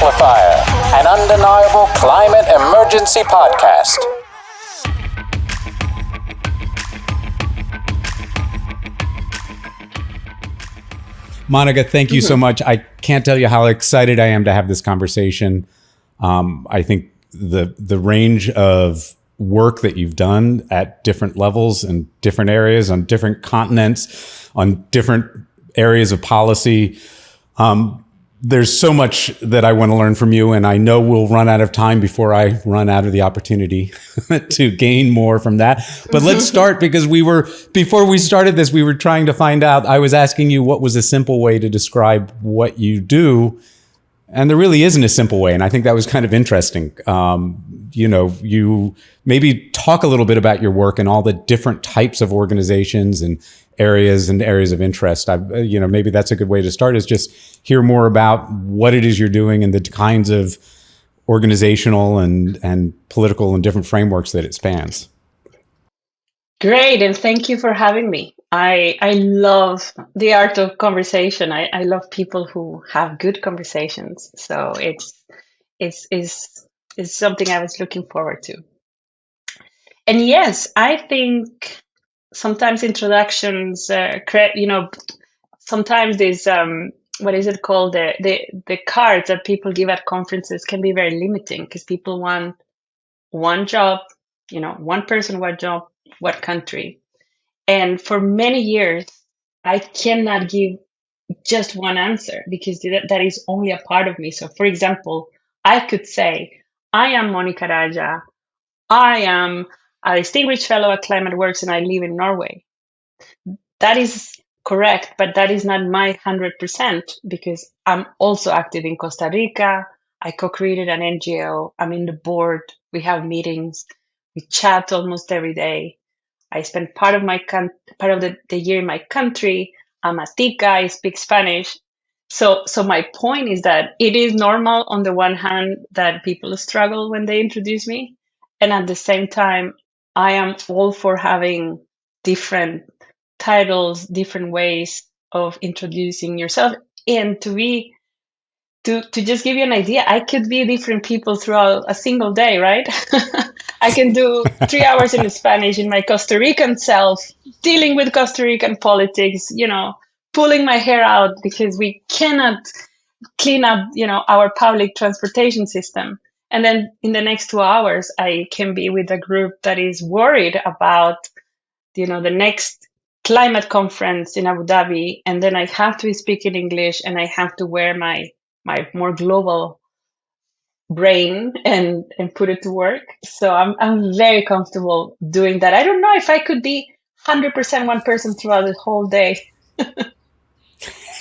Amplifier, an undeniable climate emergency podcast. Monica, thank you so much. I can't tell you how excited I am to have this conversation. I think the range of work that you've done at different levels and different areas on different continents, on different areas of policy, there's so much that I want to learn from you, and I know we'll run out of time before I run out of the opportunity to gain more from that. But let's start, because before we started this, we were trying to find out, I was asking you what was a simple way to describe what you do, and there really isn't a simple way, and I think that was kind of interesting. You maybe talk a little bit about your work and all the different types of organizations and areas of interest. Maybe that's a good way to start, is just hear more about what it is you're doing and the kinds of organizational and political and different frameworks that it spans. Great, and thank you for having me. I love the art of conversation. I love people who have good conversations. So it's something I was looking forward to. And yes, I think sometimes introductions, sometimes these what is it called, the cards that people give at conferences can be very limiting, because people want one job, one person, one job, what country. And for many years, I cannot give just one answer, because that is only a part of me. So, for example, I could say, I am Monica Araya. I am a distinguished fellow at Climate Works, and I live in Norway. That is correct, but that is not my 100%, because I'm also active in Costa Rica. I co-created an NGO. I'm in the board. We have meetings. We chat almost every day. I spend part of the year in my country. I'm a tica. I speak Spanish. So my point is that it is normal on the one hand that people struggle when they introduce me, and at the same time, I am all for having different titles, different ways of introducing yourself. And to just give you an idea, I could be different people throughout a single day, right? I can do 3 hours in Spanish in my Costa Rican self, dealing with Costa Rican politics, pulling my hair out because we cannot clean up, our public transportation system. And then in the next 2 hours, I can be with a group that is worried about, the next climate conference in Abu Dhabi. And then I have to speak in English, and I have to wear my more global brain and put it to work. So I'm very comfortable doing that. I don't know if I could be 100% one person throughout the whole day.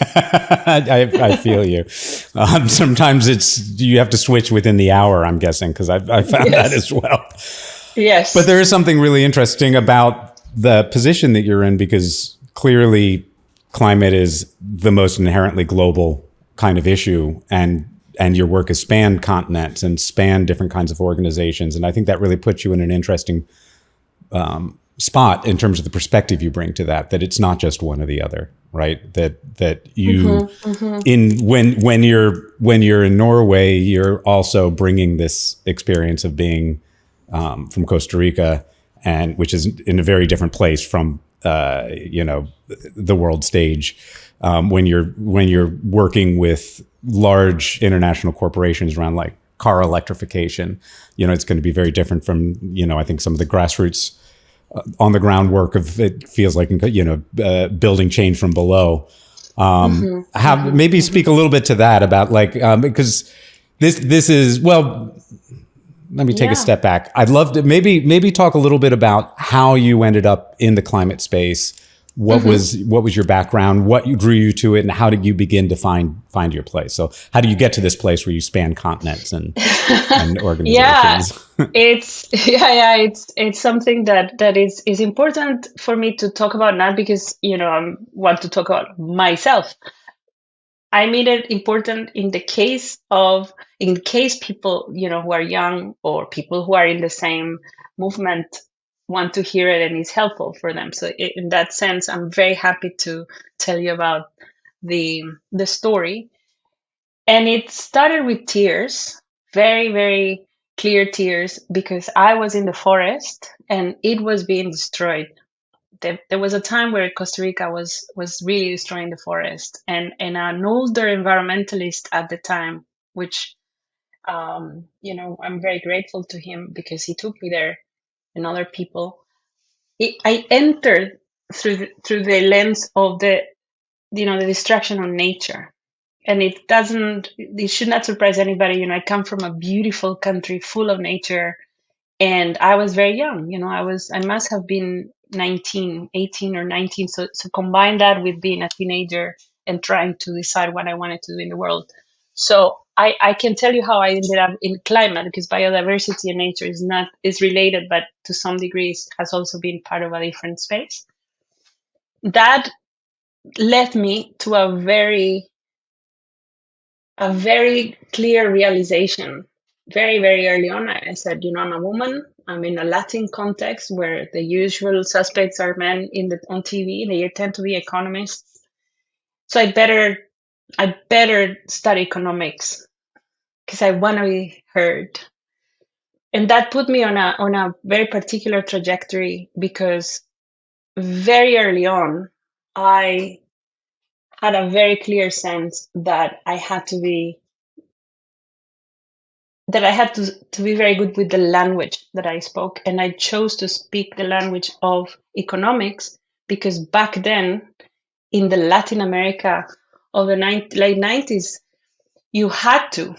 I feel you. Sometimes you have to switch within the hour, I'm guessing, because I found that as well. Yes. But there is something really interesting about the position that you're in, because clearly climate is the most inherently global kind of issue, and your work has spanned continents and spanned different kinds of organizations. And I think that really puts you in an interesting spot in terms of the perspective you bring to that it's not just one or the other, right? That you, when you're in Norway, you're also bringing this experience of being from Costa Rica, and which is in a very different place from the world stage. When you're working with large international corporations around like car electrification, it's going to be very different from, I think some of the grassroots on the ground work of, it feels like, building change from below. Maybe speak a little bit to that about because this is, well, let me take a step back. I'd love to maybe talk a little bit about how you ended up in the climate space. What was your background? What drew you to it, and how did you begin to find your place? So, how do you get to this place where you span continents and organizations? It's something that is important for me to talk about, not because I want to talk about myself. I made it important in case people who are young or people who are in the same movement want to hear it and it's helpful for them. So in that sense, I'm very happy to tell you about the story. And it started with tears, very, very clear tears, because I was in the forest and it was being destroyed. There was a time where Costa Rica was really destroying the forest, and an older environmentalist at the time, which I'm very grateful to him because he took me there and other people. I entered through the lens of the destruction of nature, and it should not surprise anybody. I come from a beautiful country full of nature, and I was very young. I must have been 19, 18 or 19. So combine that with being a teenager and trying to decide what I wanted to do in the world. So I can tell you how I ended up in climate, because biodiversity and nature is related, but to some degrees has also been part of a different space. That led me to a very clear realization very, very early on. I said, I'm a woman. I'm in a Latin context where the usual suspects are men on TV. They tend to be economists. So I better study economics because I want to be heard. And that put me on a very particular trajectory, because very early on, I had a very clear sense that I had to be very good with the language that I spoke. And I chose to speak the language of economics because back then, in the Latin America of the late 90s, you had to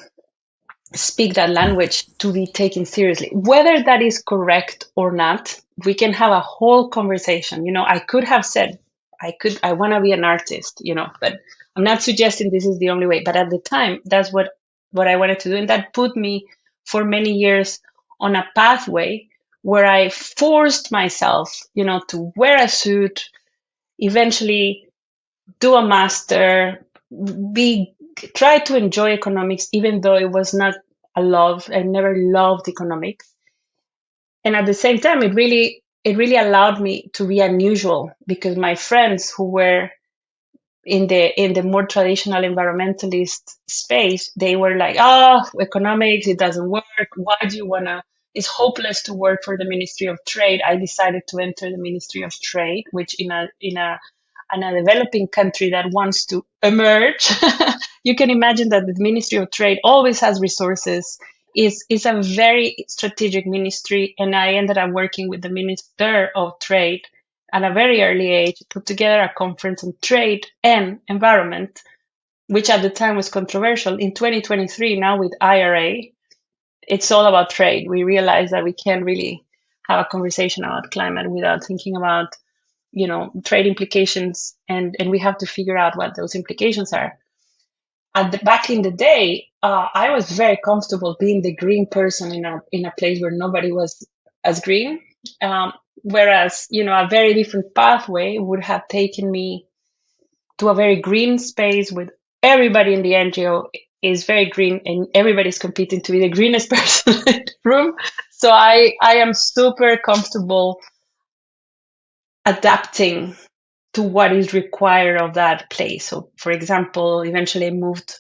speak that language to be taken seriously. Whether that is correct or not, we can have a whole conversation. I could have said, I want to be an artist, but I'm not suggesting this is the only way. But at the time, that's what I wanted to do. And that put me for many years on a pathway where I forced myself, to wear a suit, eventually do a master, be try to enjoy economics, even though it was not a love. I never loved economics, and at the same time, it really allowed me to be unusual, because my friends who were in the more traditional environmentalist space, they were like, "Oh, economics, it doesn't work. Why do you wanna? It's hopeless to work for the Ministry of Trade." I decided to enter the Ministry of Trade, which in a developing country that wants to emerge, you can imagine that the Ministry of Trade always has resources. Is a very strategic ministry, and I ended up working with the Minister of Trade at a very early age, put together a conference on trade and environment, which at the time was controversial. In 2023, now with IRA, it's all about trade. We realize that we can't really have a conversation about climate without thinking about trade implications, and we have to figure out what those implications are. Back in the day, I was very comfortable being the green person in a place where nobody was as green. Whereas, a very different pathway would have taken me to a very green space with everybody in the NGO is very green and everybody's competing to be the greenest person in the room. So I am super comfortable adapting to what is required of that place. So, for example, eventually I moved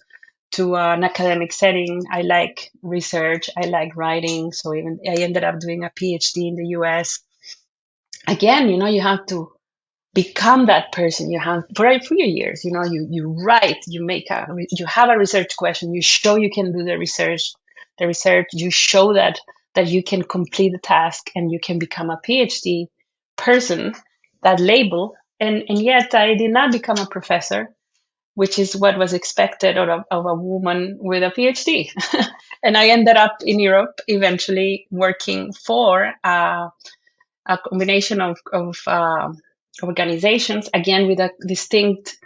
to an academic setting. I like research, I like writing. So even I ended up doing a PhD in the US. Again, you have to become that person. You have for a few years, you write, you have a research question, you show you can do the research, you show that you can complete the task and you can become a PhD person, that label. And yet I did not become a professor, which is what was expected of a woman with a PhD. And I ended up in Europe eventually working for a combination of organizations, again with a distinct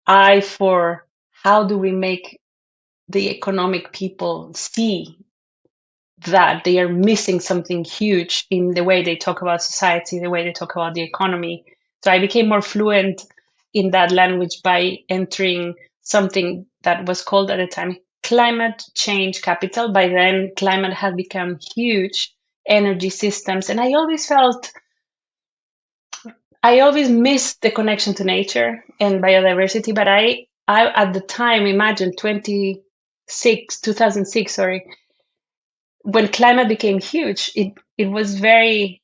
eye for how do we make the economic people see that they are missing something huge in the way they talk about society, the way they talk about the economy. So I became more fluent in that language by entering something that was called at the time climate change capital. By then, climate had become huge, energy systems, and I always missed the connection to nature and biodiversity. But I at the time imagined 20 2006, sorry, when climate became huge, it was very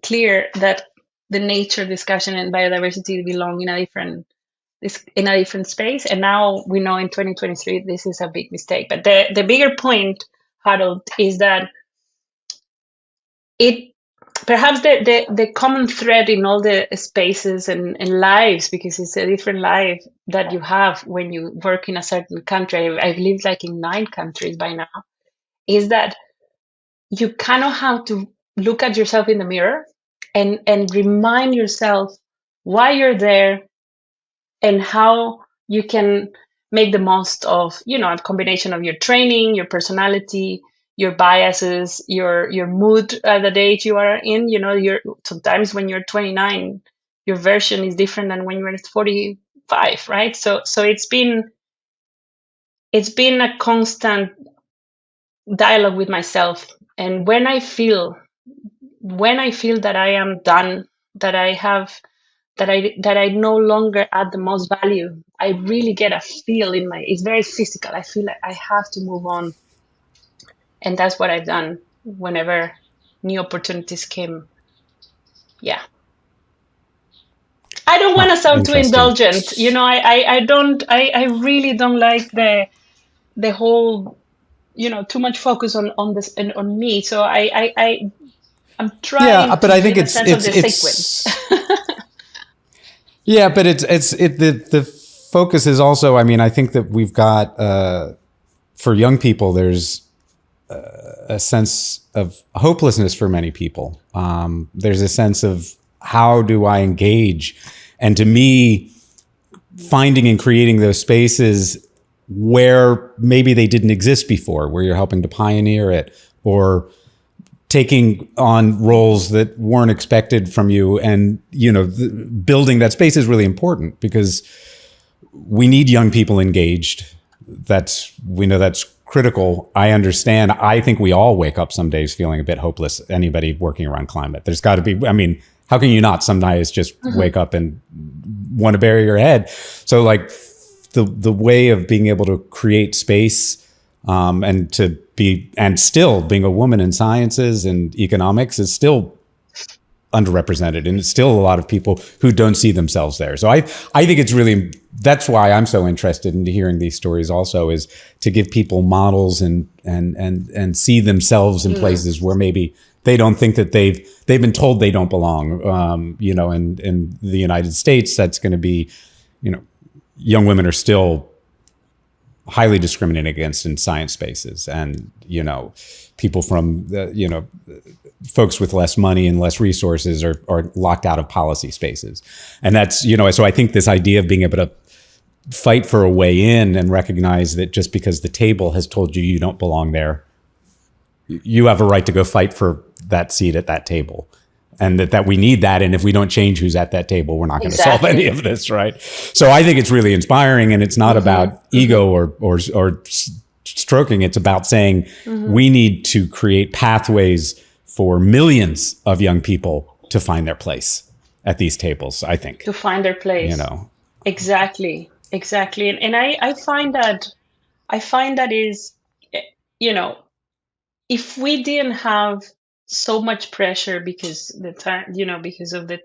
clear that the nature discussion and biodiversity belong in a different space. And now we know in 2023 this is a big mistake. But the bigger point, Harold, is that it perhaps the common thread in all the spaces and lives, because it's a different life that you have when you work in a certain country. I've lived like in 9 countries by now, is that you kind of have to look at yourself in the mirror and remind yourself why you're there and how you can make the most of, a combination of your training, your personality, your biases, your mood at the age you are in. You're sometimes when you're 29, your version is different than when you're 45, right? So it's been a constant dialogue with myself. And when I feel that I am done, that I have that I no longer add the most value, I really get a feel it's very physical. I feel like I have to move on. And that's what I've done whenever new opportunities came. Yeah. I don't want to sound too Interesting. indulgent. I really don't like the whole, too much focus on this and on me. So I'm Yeah, trying but to I do think in a sense of the sequence. yeah, but the focus is also. I mean, I think that we've got for young people, there's a sense of hopelessness for many people. There's a sense of how do I engage, and to me, finding and creating those spaces where maybe they didn't exist before, where you're helping to pioneer it, or taking on roles that weren't expected from you, and building that space is really important because we need young people engaged. We know that's critical. I understand. I think we all wake up some days feeling a bit hopeless. Anybody working around climate, there's got to be. I mean, how can you not some days just wake up and want to bury your head? So like the way of being able to create space and still being a woman in sciences and economics is still underrepresented, and it's still a lot of people who don't see themselves there. So I think it's really, that's why I'm so interested in hearing these stories also, is to give people models and see themselves in places where maybe they don't think that they've been told they don't belong. In the United States, that's going to be, young women are still highly discriminated against in science spaces, and people from folks with less money and less resources are locked out of policy spaces. And that's, so I think this idea of being able to fight for a way in and recognize that just because the table has told you you don't belong there, you have a right to go fight for that seat at that table. And that we need that. And if we don't change who's at that table, we're not going to solve any of this, right? So I think it's really inspiring, and it's not about ego or stroking. It's about saying we need to create pathways for millions of young people to find their place at these tables, I think. To find their place. Exactly. And I find that is, if we didn't have so much pressure because because of the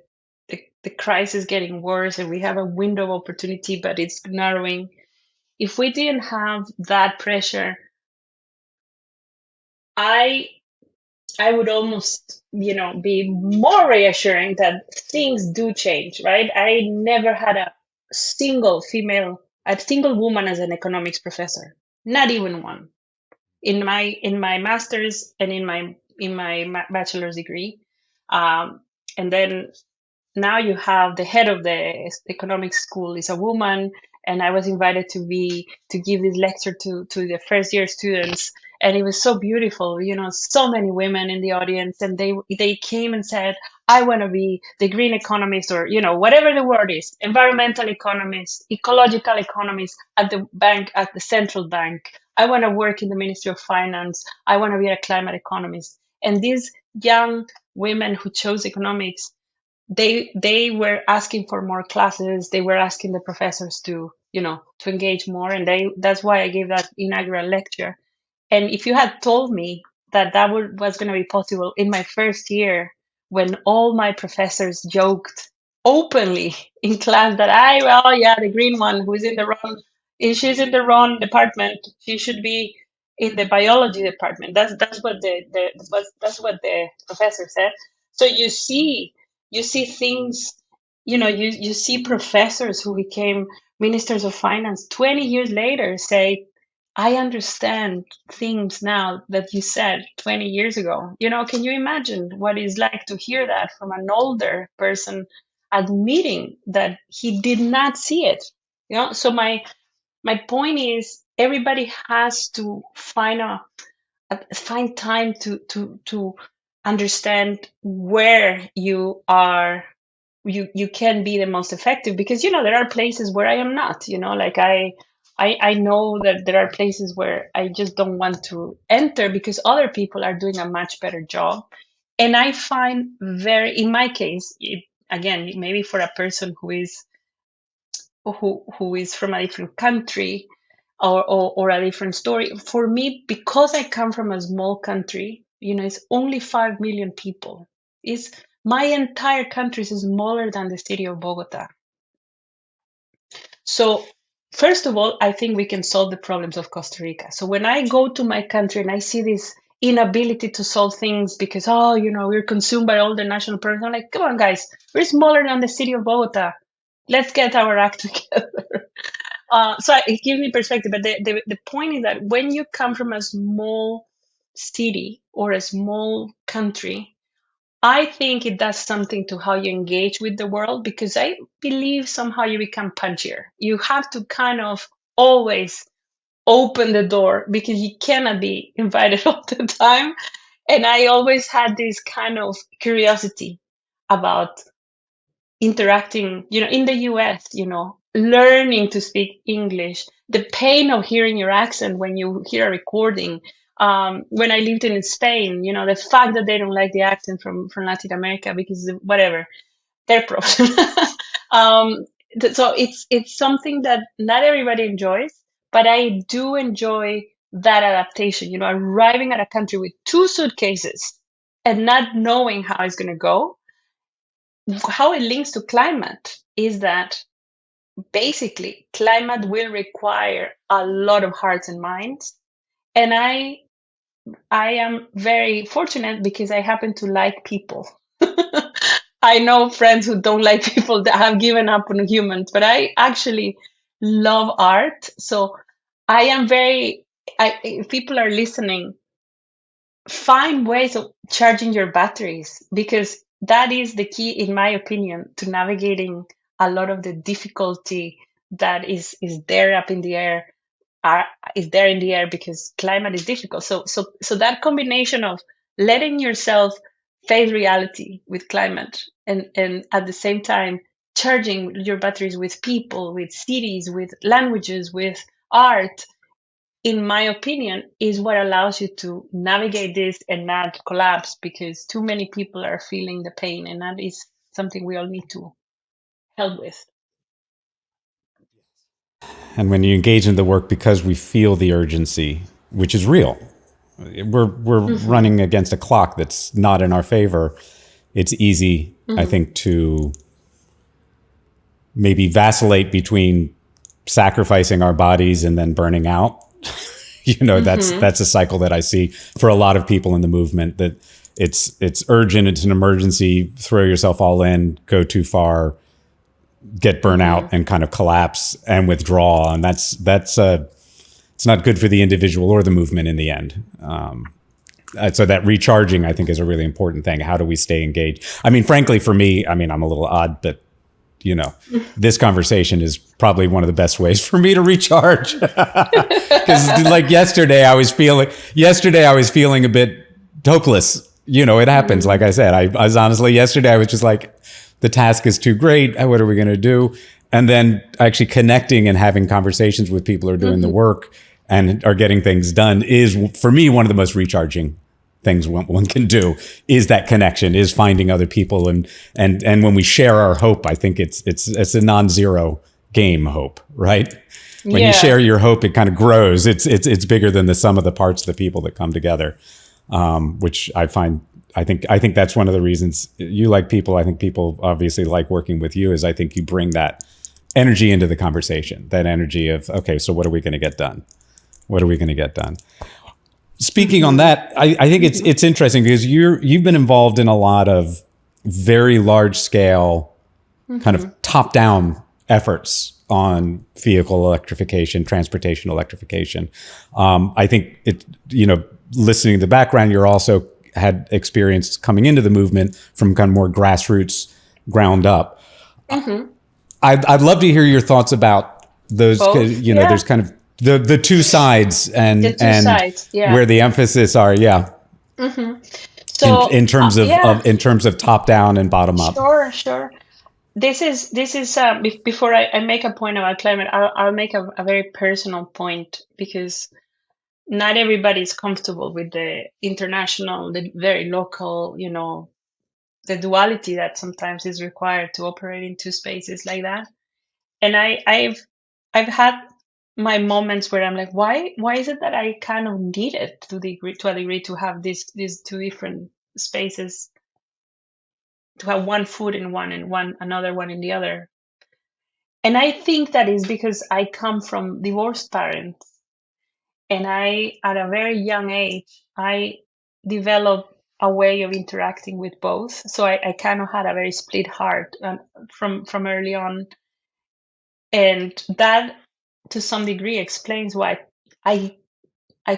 crisis getting worse, and we have a window of opportunity, but it's narrowing. If we didn't have that pressure, I would almost, be more reassuring that things do change, right? I never had a single woman as an economics professor, not even one, in my master's and in my bachelor's degree. And then now you have the head of the economics school is a woman, and I was invited to give this lecture to the first year students, and it was so beautiful. So many women in the audience, and they came and said, I want to be the green economist, or whatever the word is, environmental economist, ecological economist at the bank, at the central bank. I want to work in the Ministry of Finance. I want to be a climate economist. And these young women who chose economics, they were asking for more classes. They were asking the professors to to engage more. And that's why I gave that inaugural lecture. And if you had told me that was going to be possible in my first year, when all my professors joked openly in class that the green one who's in the wrong, if she's in the wrong department, she should be in the biology department. That's what the professor said. So you see things, you see professors who became ministers of finance 20 years later say, I understand things now that you said 20 years ago. Can you imagine what it's like to hear that from an older person admitting that he did not see it? So my point is, everybody has to find time to understand where you can be the most effective, because there are places where I am not, like I know that there are places where I just don't want to enter because other people are doing a much better job. And I find in my case, again, maybe for a person who is from a different country, or a different story. For me, because I come from a small country, it's only 5 million people. My entire country is smaller than the city of Bogota. So first of all, I think we can solve the problems of Costa Rica. So when I go to my country and I see this inability to solve things because, we're consumed by all the national programs, I'm like, come on, guys, we're smaller than the city of Bogota. Let's get our act together. So it gives me perspective. But the point is that when you come from a small city or a small country, I think it does something to how you engage with the world, because I believe somehow you become punchier. You have to kind of always open the door because you cannot be invited all the time. And I always had this kind of curiosity about interacting, in the US, learning to speak English, the pain of hearing your accent when you hear a recording. When I lived in Spain, the fact that they don't like the accent from Latin America because whatever, their problem. um, so it's something that not everybody enjoys, but I do enjoy that adaptation. Arriving at a country with 2 suitcases and not knowing how it's going to go. How it links to climate is that basically climate will require a lot of hearts and minds. And I am very fortunate because I happen to like people. I know friends who don't like people, that have given up on humans, but I actually love art. So if people are listening, find ways of charging your batteries, because that is the key, in my opinion, to navigating a lot of the difficulty that is there up in the air, is there in the air because climate is difficult. So that combination of letting yourself face reality with climate, and at the same time charging your batteries with people, with cities, with languages, with art, in my opinion, is what allows you to navigate this and not collapse, because too many people are feeling the pain, and that is something we all need to help with. And when you engage in the work because we feel the urgency, which is real, we're running against a clock that's not in our favor. It's easy, I think, to maybe vacillate between sacrificing our bodies and then burning out. That's a cycle that I see for a lot of people in the movement, that it's urgent, it's an emergency, throw yourself all in, go too far, get burnout and kind of collapse and withdraw. And that's it's not good for the individual or the movement in the end. So that recharging, I think, is a really important thing. How do we stay engaged? I mean, frankly, for me, I'm a little odd, but this conversation is probably one of the best ways for me to recharge. Because like yesterday I was feeling a bit hopeless. It happens. Like I said, I was honestly, yesterday I was just like, the task is too great. What are we going to do? And then actually connecting and having conversations with people who are doing the work and are getting things done is, for me, one of the most recharging things one can do, is that connection, is finding other people. And when we share our hope, I think it's a non-zero game hope, right? When you Yeah. share your hope, it kind of grows. It's bigger than the sum of the parts of the people that come together, which I find. I think that's one of the reasons you like people. I think people obviously like working with you. Is I think you bring that energy into the conversation. That energy of, okay, so what are we going to get done? What are we going to get done? Speaking on that, I think it's interesting because you've been involved in a lot of very large scale kind of top down efforts on vehicle electrification, transportation electrification. I think listening to the background, you're also had experience coming into the movement from kind of more grassroots, ground up. I'd love to hear your thoughts about those. Both, There's kind of the two sides the two sides, yeah. where the emphasis are, yeah. So In terms of in terms of top down and bottom up. Sure. This is before I make a point about climate, I'll make a very personal point, because not everybody is comfortable with the international, the very local, the duality that sometimes is required to operate in two spaces like that. And I've had my moments where I'm like, why is it that I kind of need it to a degree to have these two different spaces, to have one foot in one and another one in the other. And I think that is because I come from divorced parents, and I, at a very young age, I developed a way of interacting with both. So I kind of had a very split heart from early on, and that to some degree explains why I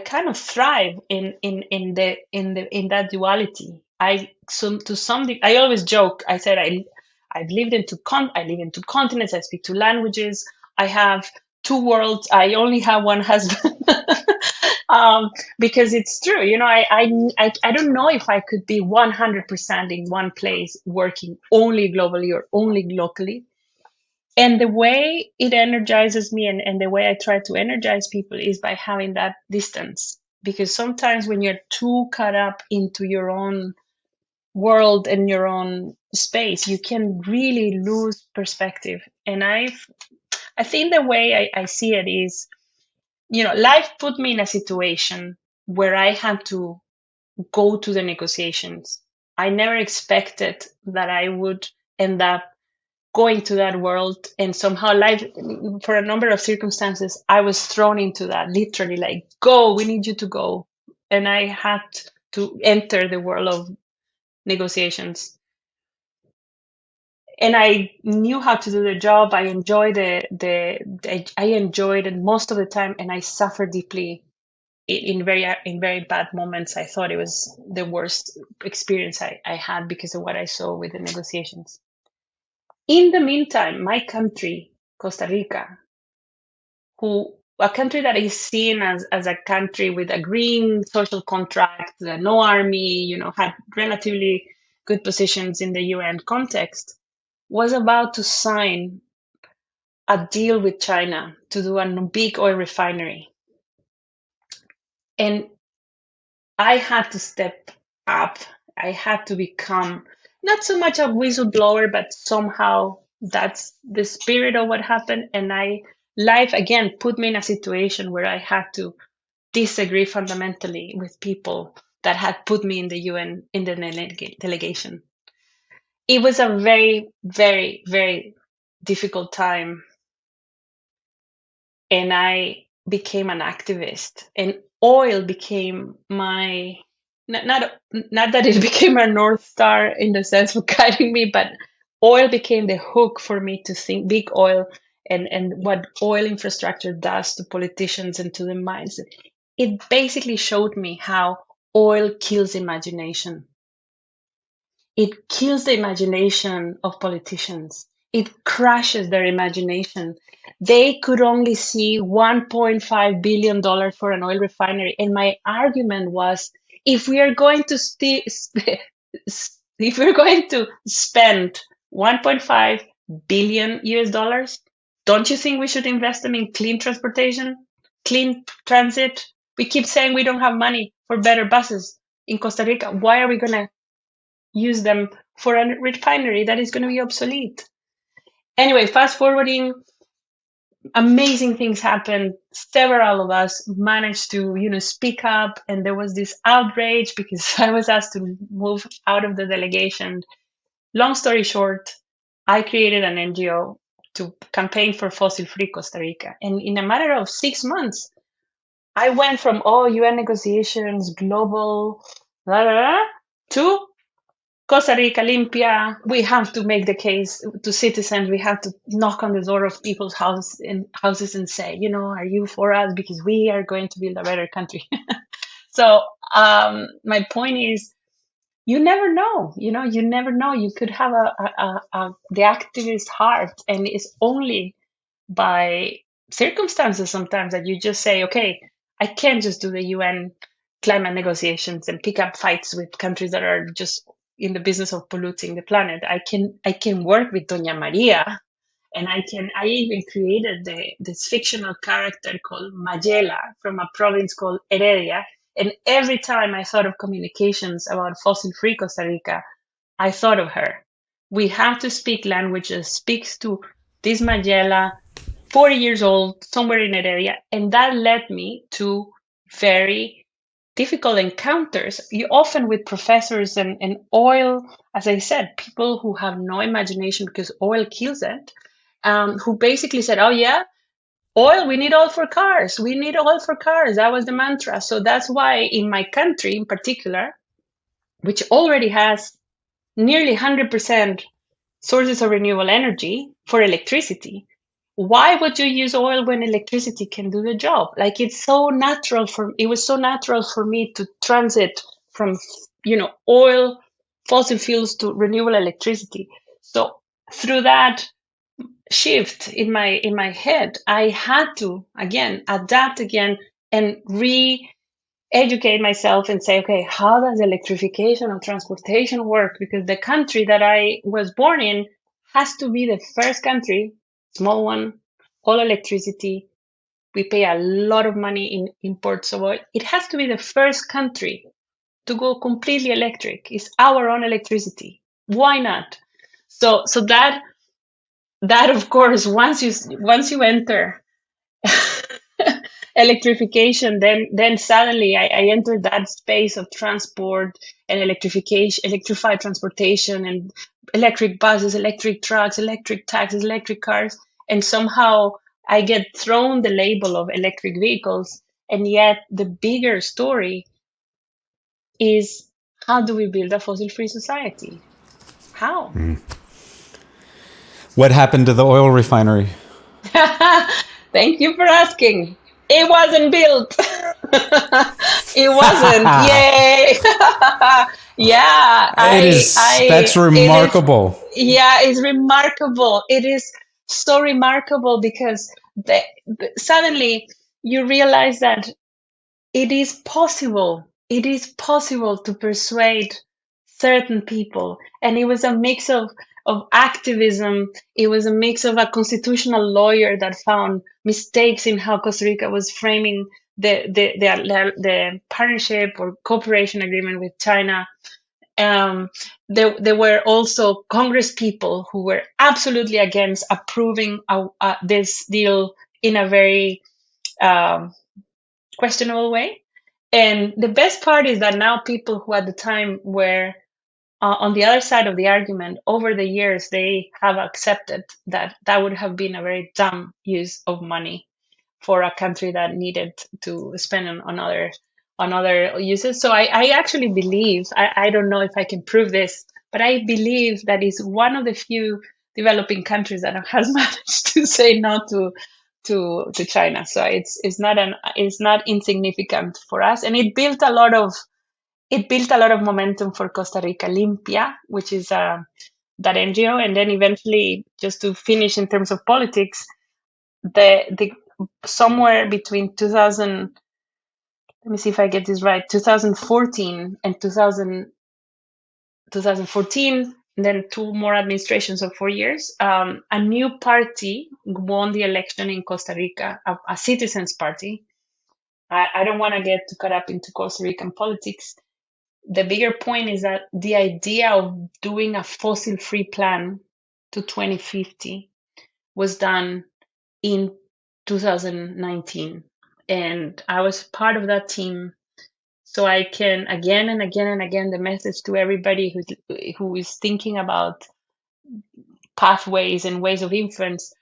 kind of thrive in that duality. I always joke. I said I live in two continents. I speak two languages. I have two worlds. I only have one husband. Because it's true. I don't know if I could be 100% in one place working only globally or only locally. And the way it energizes me, and the way I try to energize people, is by having that distance. Because sometimes when you're too caught up into your own world and your own space, you can really lose perspective. And I think the way I see it is, life put me in a situation where I had to go to the negotiations. I never expected that I would end up going to that world, and somehow life, for a number of circumstances, I was thrown into that, literally, like, go, we need you to go. And I had to enter the world of negotiations, and I knew how to do the job. I enjoyed I enjoyed it most of the time, and I suffered deeply in very bad moments. I thought it was the worst experience I had because of what I saw with the negotiations. In the meantime, my country, Costa Rica, a country that is seen as a country with a green social contract, no army, had relatively good positions in the UN context, was about to sign a deal with China to do a big oil refinery. And I had to step up. I had to become not so much a whistleblower, but somehow that's the spirit of what happened. And life again put me in a situation where I had to disagree fundamentally with people that had put me in the UN, in the delegation. It was a very, very, very difficult time, and I became an activist, and oil became my not that it became a North Star in the sense of guiding me, but oil became the hook for me to think big oil, and what oil infrastructure does to politicians and to the minds. It basically showed me how oil kills imagination. It kills the imagination of politicians. It crushes their imagination. They could only see $1.5 billion for an oil refinery. And my argument was, if we are going to if we're going to spend 1.5 billion US dollars, don't you think we should invest them in clean transportation, clean transit? We keep saying we don't have money for better buses in Costa Rica. Why are we going to use them for a refinery that is going to be obsolete? Anyway, fast forwarding, amazing things happened. Several of us managed to, speak up, and there was this outrage because I was asked to move out of the delegation. Long story short, I created an NGO to campaign for fossil-free Costa Rica, and in a matter of 6 months, I went from UN negotiations, global, blah, blah, blah, to Costa Rica limpia. We have to make the case to citizens. We have to knock on the door of people's houses and say, are you for us? Because we are going to build a better country. So my point is, you never know. You never know. You could have the activist heart, and it's only by circumstances sometimes that you just say, okay, I can't just do the UN climate negotiations and pick up fights with countries that are just in the business of polluting the planet. I can work with Doña Maria, and I even created this fictional character called Magella from a province called Heredia. And every time I thought of communications about fossil free Costa Rica, I thought of her. We have to speak languages, speaks to this Magella, 40 years old, somewhere in that area. And that led me to very difficult encounters, you often with professors and oil, as I said, people who have no imagination because oil kills it, who basically said, oh, yeah, oil, we need oil for cars. We need oil for cars. That was the mantra. So that's why in my country in particular, which already has nearly 100% sources of renewable energy for electricity, why would you use oil when electricity can do the job? Like it was so natural for me to transit from oil, fossil fuels to renewable electricity. So through that shift in my head, I had to again adapt again and educate myself and say, okay, how does electrification of transportation work? Because the country that I was born in has to be the first country, small one, all electricity. We pay a lot of money in imports of oil. It has to be the first country to go completely electric. It's our own electricity. Why not? So that of course, once you enter electrification, then suddenly I entered that space of transport and electrified transportation and electric buses, electric trucks, electric taxis, electric cars, and somehow I get thrown the label of electric vehicles. And yet the bigger story is, how do we build a fossil-free society? How? What happened to the oil refinery? Thank you for asking. It wasn't built. It wasn't. Yay! Yeah, That's it is. remarkable. Yeah, it's remarkable. It is so remarkable because suddenly you realize that it is possible. It is possible to persuade certain people. And it was a mix of activism. It was a mix of a constitutional lawyer that found mistakes in how Costa Rica was framing the partnership or cooperation agreement with China. There were also Congress people who were absolutely against approving this deal in a very questionable way. And the best part is that now people who at the time were on the other side of the argument, over the years, they have accepted that that would have been a very dumb use of money for a country that needed to spend on other uses. So I actually believe, I don't know if I can prove this, but I believe that is one of the few developing countries that has managed to say no to China. So it's not insignificant for us, and it built a lot of momentum for Costa Rica Limpia, which is that NGO, and then eventually, just to finish in terms of politics, the somewhere between 2000, let me see if I get this right, 2014 and 2014, and then two more administrations of 4 years, a new party won the election in Costa Rica, a citizens party. I don't want to get too caught up into Costa Rican politics. The bigger point is that the idea of doing a fossil free plan to 2050 was done in 2019, and I was part of that team. So I can again and again and again the message to everybody who is thinking about pathways and ways of influence.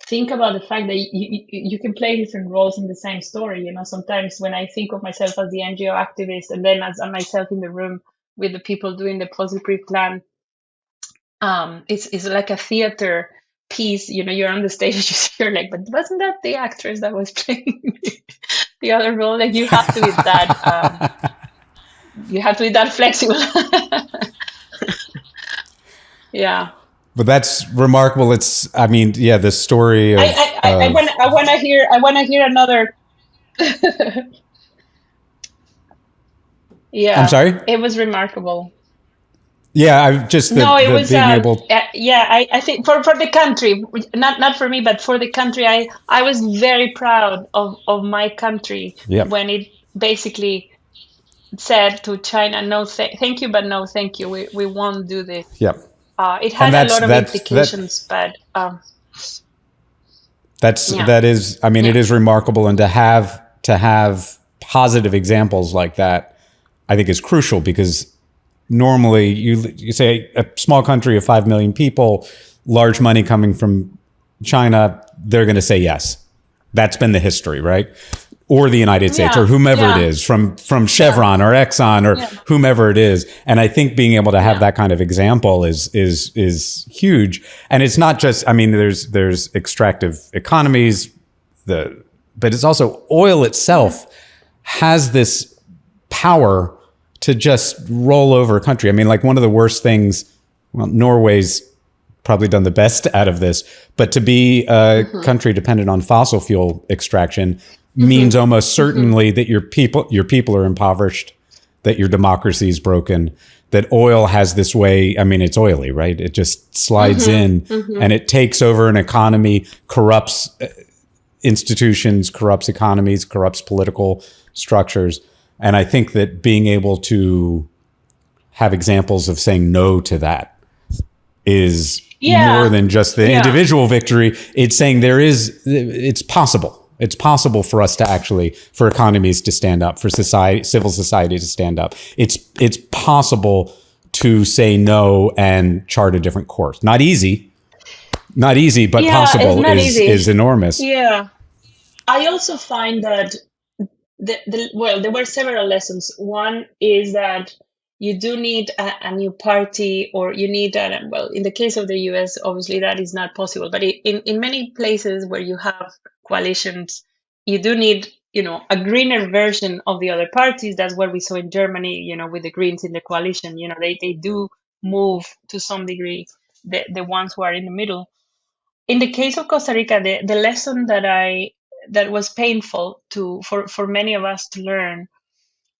Think about the fact that you can play different roles in the same story. Sometimes when I think of myself as the NGO activist and then as myself in the room with the people doing the policy plan, it's like a theater piece. You're on the stage, you're like, but wasn't that the actress that was playing the other role? Like you have to be that flexible. Yeah. But that's remarkable. It's, I mean, yeah, the story I want to hear another. I'm Yeah, sorry. it was remarkable. Yeah, I just No, it the was being able. yeah, I think for the country, not for me, but for the country, I was very proud of my country Yep. when it basically said to China, no, thank you, but no, thank you. We won't do this. Yep. It And had a lot of implications, but yeah, that is, I mean, it yeah, is remarkable, and to have positive examples like that, I think is crucial, because normally you say a small country of 5 million people, large money coming from China, they're going to say yes. That's been the history, right? Or the United States, or yeah, whomever it yeah, is, from yeah, Chevron or Exxon or yeah, whomever it is. And I think being able to have yeah, that kind of example is huge. And it's not just, I mean, there's extractive economies, but it's also oil yeah, itself has this power to just roll over a country. I mean, like, one of the worst things, well, Norway's probably done the best out of this, but to be a mm-hmm, country dependent on fossil fuel extraction mm-hmm, means almost mm-hmm, certainly that your people are impoverished, that your democracy is broken, that oil has this way. I mean, it's oily, right? It just slides mm-hmm, in mm-hmm. and it takes over an economy, corrupts institutions, corrupts economies, corrupts political structures. And I think that being able to have examples of saying no to that is more Yeah, than just the yeah, individual victory. It's saying it's possible. It's possible for us to actually, for economies to stand up, for society, civil society to stand up. It's possible to say no and chart a different course. Not easy, but yeah. It's possible not is easy. enormous. Yeah, I also find that well, there were several lessons. One is that you do need a new party, or you need well, in the case of the US, obviously that is not possible. But in many places where you have coalitions, you do need, a greener version of the other parties. That's what we saw in Germany, with the Greens in the coalition. They do move to some degree, the ones who are in the middle. In the case of Costa Rica, the lesson that was painful for many of us to learn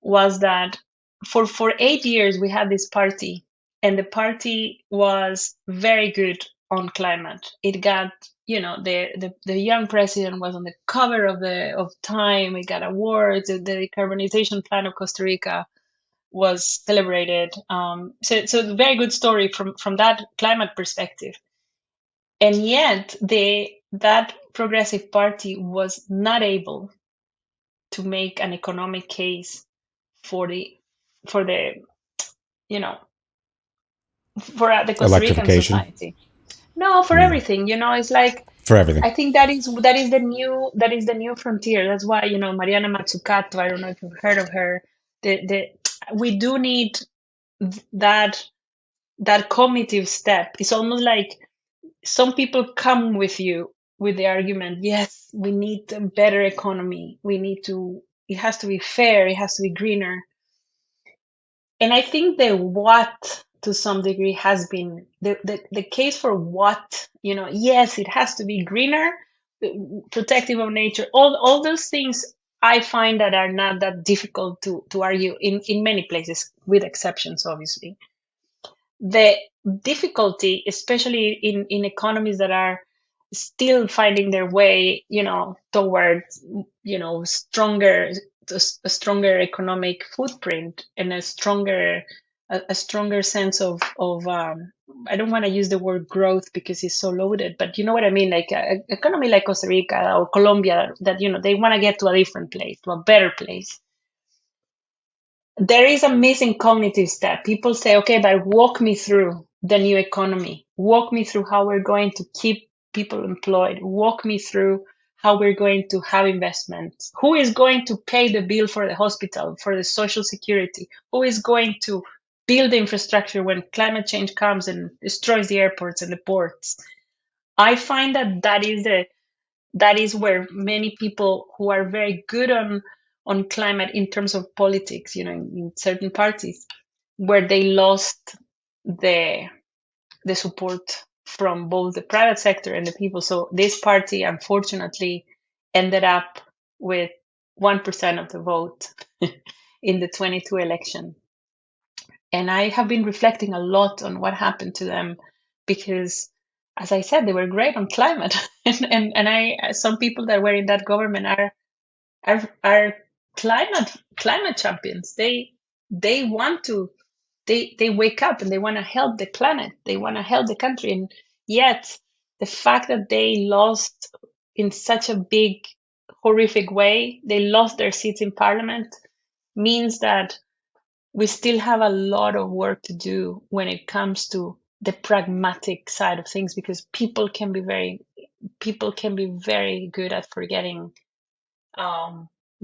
was that for 8 years we had this party, and the party was very good on climate. It got, the young president was on the cover of Time. It got awards. The decarbonization plan of Costa Rica was celebrated. So very good story from that climate perspective. And yet that progressive party was not able to make an economic case for the you know for the Costa Rican Electrification society. No, for everything. It's like, for everything. I think that is the new frontier. That's why, Mariana Mazzucato, I don't know if you've heard of her. The We do need that cognitive step. It's almost like some people come with you with the argument, yes, we need a better economy. It has to be fair, it has to be greener. And I think the what, to some degree, has been the case for what, yes, it has to be greener, protective of nature, all those things. I find that are not that difficult to argue in many places, with exceptions, obviously. The difficulty, especially in economies that are still finding their way, towards, stronger a stronger economic footprint and a stronger a stronger sense of I don't want to use the word growth because it's so loaded, but you know what I mean, like a economy like Costa Rica or Colombia that they want to get to a different place, to a better place. There is a missing cognitive step. People say, okay, but walk me through the new economy. Walk me through how we're going to keep people employed. Walk me through how we're going to have investments. Who is going to pay the bill for the hospital, for the social security? Who is going to build the infrastructure when climate change comes and destroys the airports and the ports? I find that is where many people who are very good on climate in terms of politics, in certain parties, where they lost the support from both the private sector and the people. So this party, unfortunately, ended up with 1% of the vote in the 22 election. And I have been reflecting a lot on what happened to them because, as I said, they were great on climate. And some people that were in that government are climate champions. They want to they wake up and they want to help the planet. They want to help the country. And yet the fact that they lost in such a big, horrific way, they lost their seats in parliament, means that we still have a lot of work to do when it comes to the pragmatic side of things, because people can be very good at forgetting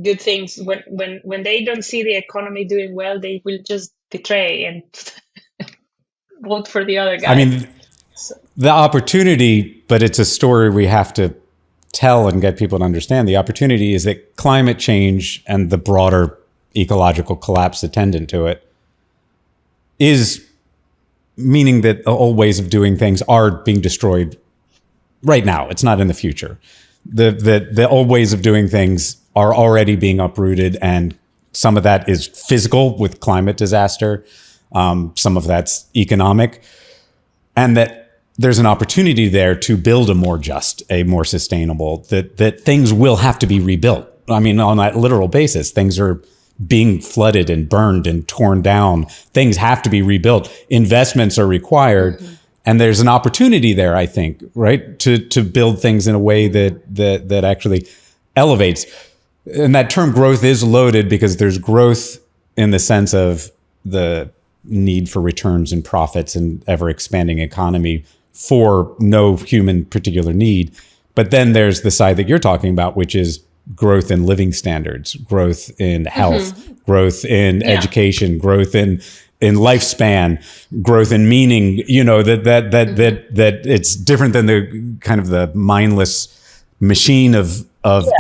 good things. When they don't see the economy doing well, they will just betray and vote for the other I guy. mean, the opportunity, but it's a story we have to tell and get people to understand. The opportunity is that climate change and the broader ecological collapse attendant to it is meaning that old ways of doing things are being destroyed right now. It's not in the future. The old ways of doing things are already being uprooted, and some of that is physical with climate disaster. Some of that's economic, and that there's an opportunity there to build a more just, a more sustainable, that things will have to be rebuilt. I mean, on that literal basis, things are being flooded and burned and torn down. Things have to be rebuilt. Investments are required. Mm-hmm. And there's an opportunity there, I think, right, to build things in a way that actually elevates. And that term growth is loaded because there's growth in the sense of the need for returns and profits and ever expanding economy for no human particular need. But then there's the side that you're talking about, which is growth in living standards, growth in health, mm-hmm. growth in education, growth in lifespan, growth in meaning, that it's different than the kind of the mindless machine of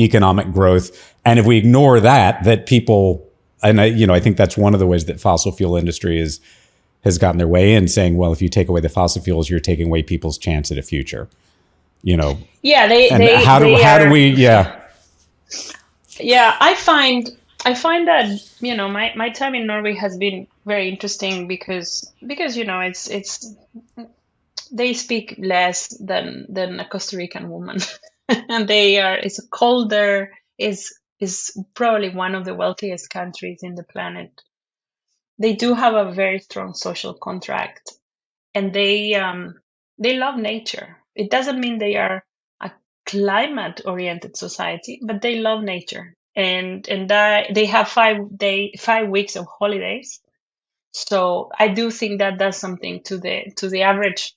economic growth. And if we ignore that people, and I think that's one of the ways that fossil fuel industry has gotten their way in, saying, well, if you take away the fossil fuels, you're taking away people's chance at a future, Yeah, how do we? Yeah, I find that my time in Norway has been very interesting because it's they speak less than a Costa Rican woman, and it's colder, is probably one of the wealthiest countries in the planet. They do have a very strong social contract, and they love nature. It doesn't mean they are a climate oriented society, but they love nature, and they have 5 weeks of holidays. So I do think that does something to the average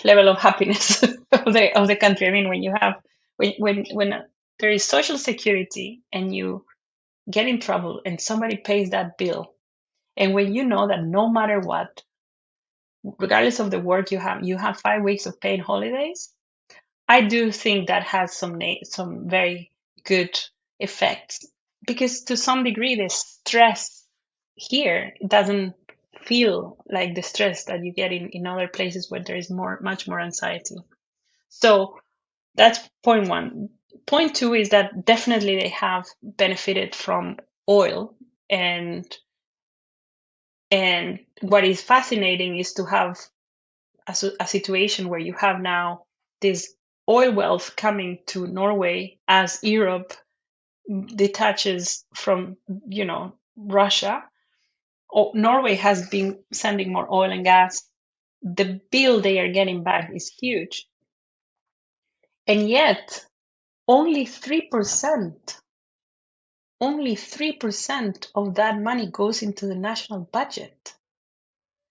level of happiness of the country. I mean, when you have when there is social security and you get in trouble and somebody pays that bill, and when you know that no matter what, regardless of the work you have 5 weeks of paid holidays, I do think that has some very good effects, because to some degree the stress here doesn't feel like the stress that you get in other places where there is much more anxiety. So that's point one. Point two is that definitely they have benefited from oil, and what is fascinating is to have a situation where you have now this oil wealth coming to Norway as Europe detaches from Russia. Norway has been sending more oil and gas. The bill they are getting back is huge. And yet, only 3%, only 3% of that money goes into the national budget.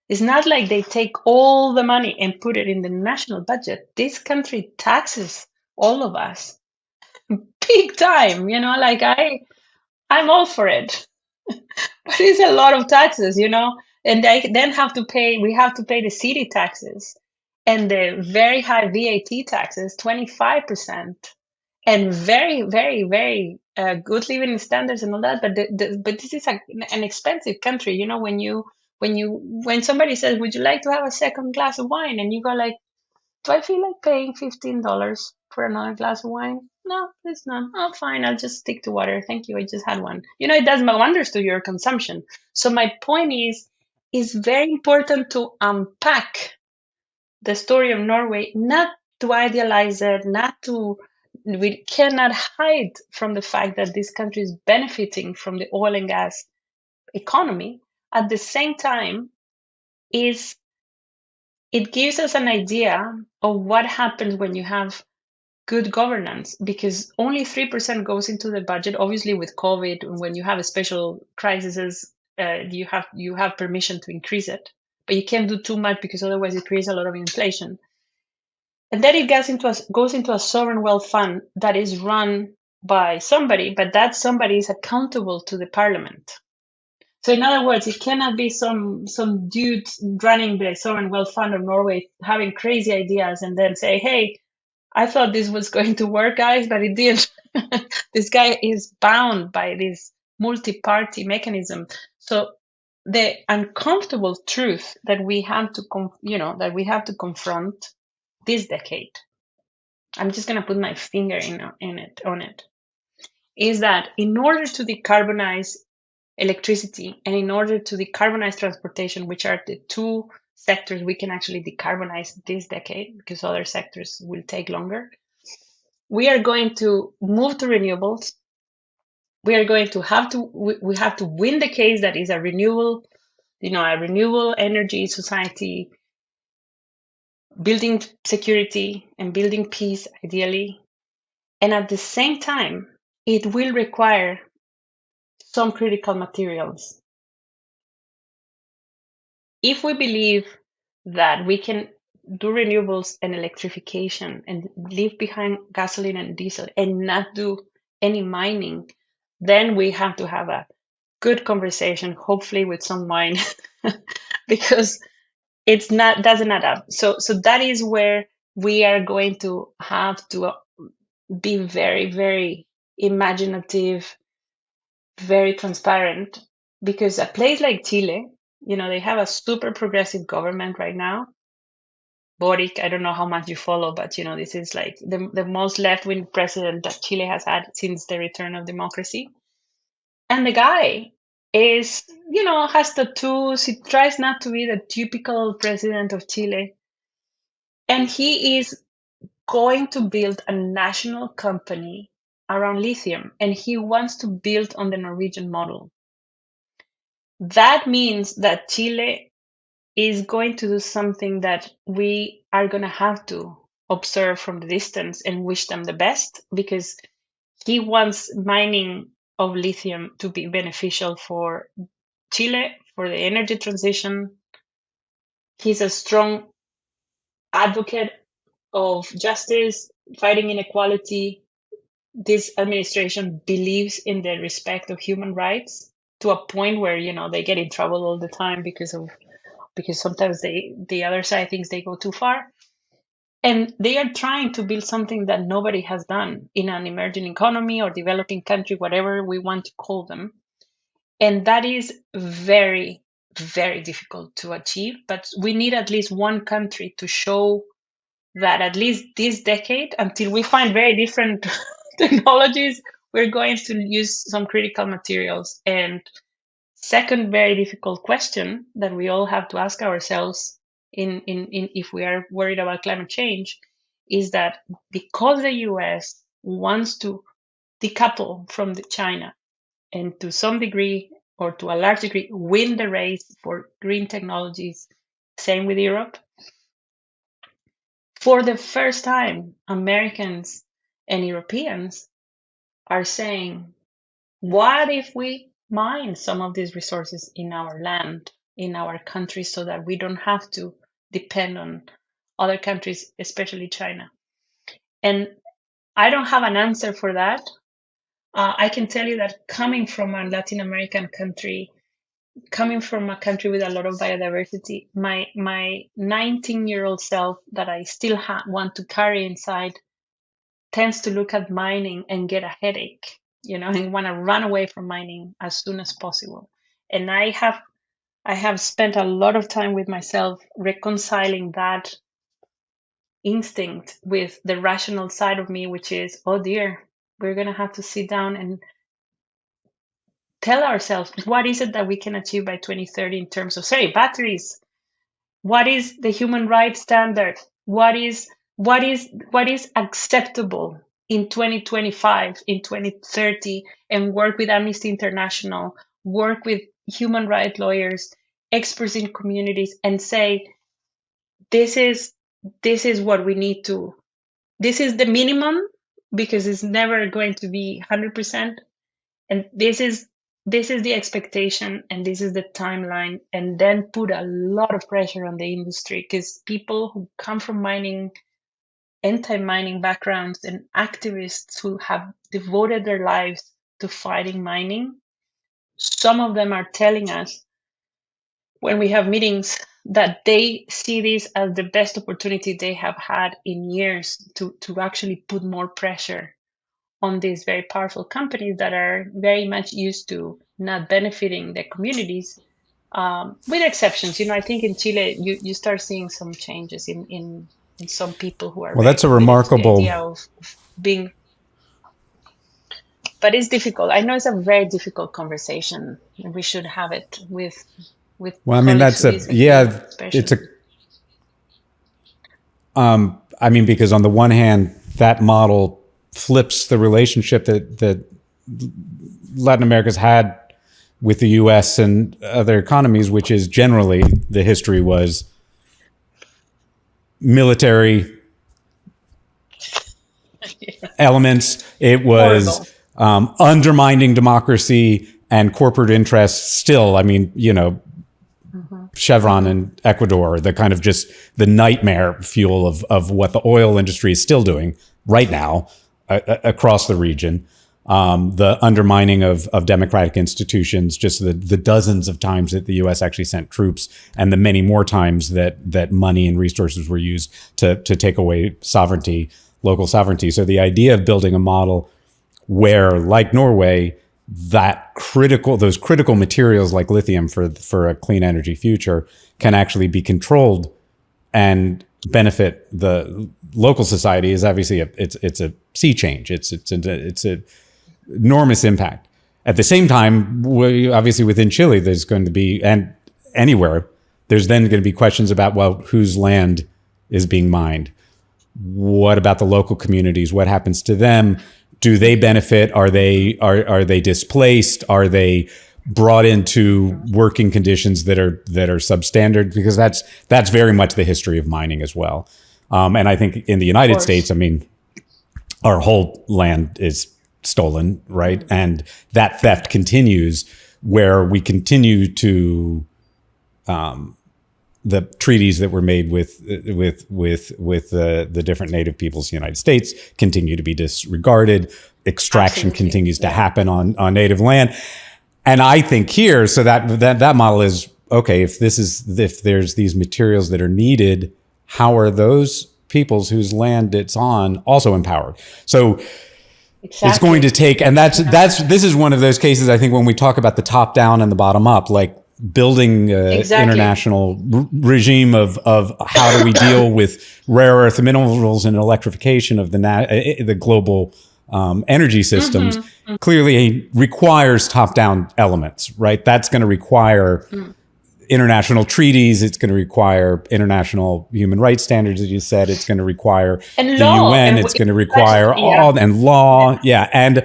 It's not like they take all the money and put it in the national budget. This country taxes all of us big time, like I'm all for it. But it's a lot of taxes, and they then we have to pay the city taxes and the very high VAT taxes, 25%, and very, very, very good living standards and all that. But this is an expensive country, when somebody says, "Would you like to have a second glass of wine?" and you go like, "Do I feel like paying $15 for another glass of wine? No, it's not. Oh, fine. I'll just stick to water. Thank you. I just had one." It does wonders to your consumption. So my point is, it's very important to unpack the story of Norway, not to idealize it, we cannot hide from the fact that this country is benefiting from the oil and gas economy. At the same time, is it gives us an idea of what happens when you have good governance, because only 3% goes into the budget. Obviously, with COVID, when you have a special crises, you have permission to increase it, but you can't do too much because otherwise it creates a lot of inflation. And then it goes into a sovereign wealth fund that is run by somebody, but that somebody is accountable to the parliament. So in other words, it cannot be some dude running the sovereign wealth fund of Norway having crazy ideas and then say, "Hey, I thought this was going to work, guys, but it didn't." This guy is bound by this multi-party mechanism. So the uncomfortable truth that we have to, confront this decade, I'm just going to put my finger on it, is that in order to decarbonize electricity and in order to decarbonize transportation, which are the two sectors we can actually decarbonize this decade because other sectors will take longer, we are going to move to renewables. We are going to we have to win the case that is a renewable energy society, building security and building peace, ideally. And at the same time, it will require some critical materials. If we believe that we can do renewables and electrification and leave behind gasoline and diesel and not do any mining, then we have to have a good conversation, hopefully with some wine, because doesn't add up. So that is where we are going to have to be very, very imaginative, very transparent, because a place like Chile, they have a super progressive government right now. Boric, I don't know how much you follow, but this is like the most left-wing president that Chile has had since the return of democracy. And the guy is, has tattoos. He tries not to be the typical president of Chile. And he is going to build a national company around lithium, and he wants to build on the Norwegian model. That means that Chile is going to do something that we are going to have to observe from the distance and wish them the best, because he wants mining of lithium to be beneficial for Chile, for the energy transition. He's a strong advocate of justice, fighting inequality. This administration believes in the respect of human rights to a point where they get in trouble all the time because sometimes the other side thinks they go too far. And they are trying to build something that nobody has done in an emerging economy or developing country, whatever we want to call them. And that is very, very difficult to achieve. But we need at least one country to show that at least this decade, until we find very different technologies, we're going to use some critical materials. And second very difficult question that we all have to ask ourselves in if we are worried about climate change is that because the US wants to decouple from China and to some degree or to a large degree, win the race for green technologies. Same with Europe. For the first time, Americans and Europeans are saying, what if we mine some of these resources in our land, in our country, so that we don't have to depend on other countries, especially China? And I don't have an answer for that. I can tell you that coming from a Latin American country, coming from a country with a lot of biodiversity, my 19-year-old self that I still want to carry inside tends to look at mining and get a headache, and want to run away from mining as soon as possible. And I have spent a lot of time with myself reconciling that instinct with the rational side of me, which is, oh dear, we're going to have to sit down and tell ourselves, what is it that we can achieve by 2030 in terms of, say, batteries? What is the human rights standard? What is acceptable in 2025, in 2030, and work with Amnesty International, work with human rights lawyers, experts in communities, and say, this is what we need to, this is the minimum, because it's never going to be 100%. And this is the expectation, and this is the timeline, and then put a lot of pressure on the industry, because people who come from mining, anti-mining backgrounds, and activists who have devoted their lives to fighting mining, some of them are telling us when we have meetings that they see this as the best opportunity they have had in years to actually put more pressure on these very powerful companies that are very much used to not benefiting the communities, with exceptions. I think in Chile, you start seeing some changes in some people who are Well, very that's a committed to the remarkable. idea of being, but it's difficult. I know it's a very difficult conversation, and we should have it with Well, I mean, colleagues that's who disagree, it's a. especially. I mean, because on the one hand, that model flips the relationship that Latin America's had with the U.S. and other economies, which is generally the history was military elements. It was Horrible. undermining democracy and corporate interests. Still, I mean, Chevron in Ecuador, the kind of just the nightmare fuel of what the oil industry is still doing right now across the region. The undermining of democratic institutions, just the dozens of times that the U.S. actually sent troops, and the many more times that money and resources were used to take away sovereignty, local sovereignty. So the idea of building a model where, like Norway, those critical materials like lithium for a clean energy future can actually be controlled and benefit the local society is obviously it's a sea change. It's a enormous impact. At the same time, obviously within Chile, there's going to be, and anywhere, there's then going to be questions about, well, whose land is being mined? What about the local communities? What happens to them? Do they benefit? Are they displaced? Are they brought into working conditions that are substandard? Because that's very much the history of mining as well. And I think in the United States, I mean, our whole land is stolen, right? And that theft continues, where we continue to the treaties that were made with the different native peoples of the United States continue to be disregarded. Extraction Absolutely. continues to happen on native land. And I think here, so that model is, okay, if there's these materials that are needed, how are those peoples whose land it's on also empowered? So Exactly. it's going to take, and this is one of those cases, I think, when we talk about the top down and the bottom up, like building international regime of how do we deal with rare earth minerals and electrification of the global energy systems, clearly requires top down elements, right? That's going to require international treaties. It's going to require international human rights standards, as you said. It's going to require the UN. It's going to require all and law. Yeah.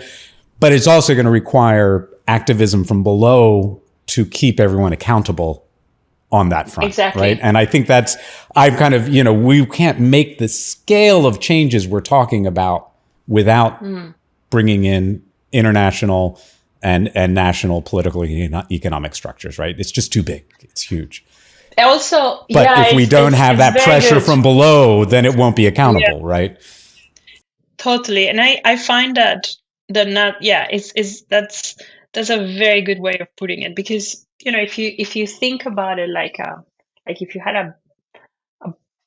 But it's also going to require activism from below to keep everyone accountable on that front. Exactly. Right. And I think I've kind of, we can't make the scale of changes we're talking about without bringing in international and national political economic structures. Right. It's just too big. It's huge. Also, But if we don't have that pressure from below, then it won't be accountable. Right. Totally. And I find that that's a very good way of putting it, because if you think about it like if you had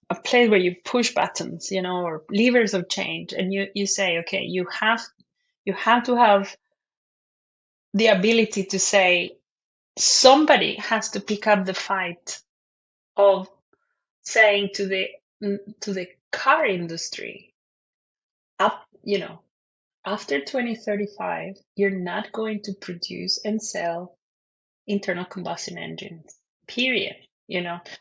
a place where you push buttons, or levers of change, and you say, okay, you have to have the ability to say, somebody has to pick up the fight of saying to the car industry, up, after 2035, you're not going to produce and sell internal combustion engines, period.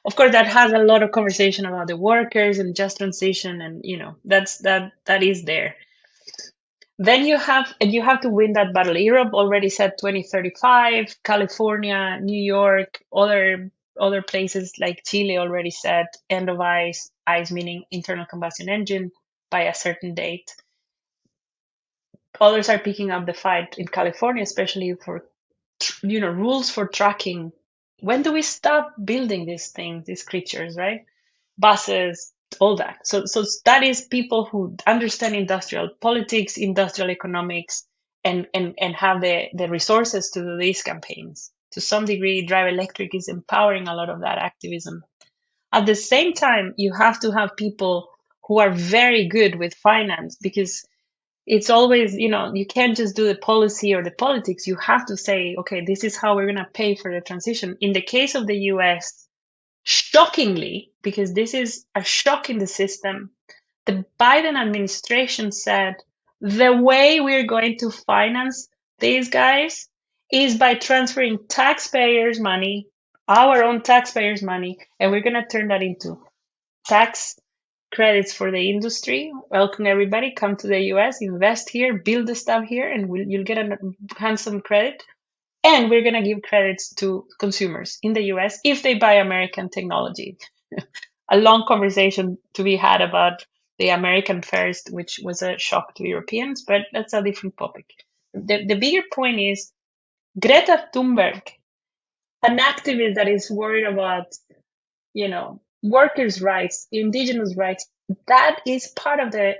Of course, that has a lot of conversation about the workers and just transition, and that is there. Then you have to win that battle. Europe already said 2035. California, New York, other places like Chile already said end of ICE meaning internal combustion engine, by a certain date. Others are picking up the fight in California, especially for rules for tracking. When do we stop building these things, these creatures, right? Buses, all that. So that is people who understand industrial politics, industrial economics, and have the resources to do these campaigns. To some degree, Drive Electric is empowering a lot of that activism. At the same time, you have to have people who are very good with finance, because it's always, you can't just do the policy or the politics. You have to say, okay, this is how we're going to pay for the transition. In the case of the US, shockingly, because this is a shock in the system, the Biden administration said the way we're going to finance these guys is by transferring taxpayers' money, our own taxpayers' money, and we're going to turn that into tax credits for the industry. Welcome everybody, come to the US, invest here, build the stuff here, and you'll get a handsome credit. And we're going to give credits to consumers in the US if they buy American technology. A long conversation to be had about the American first, which was a shock to Europeans, but that's a different topic. The bigger point is Greta Thunberg, an activist that is worried about, workers' rights, indigenous rights. That is part of the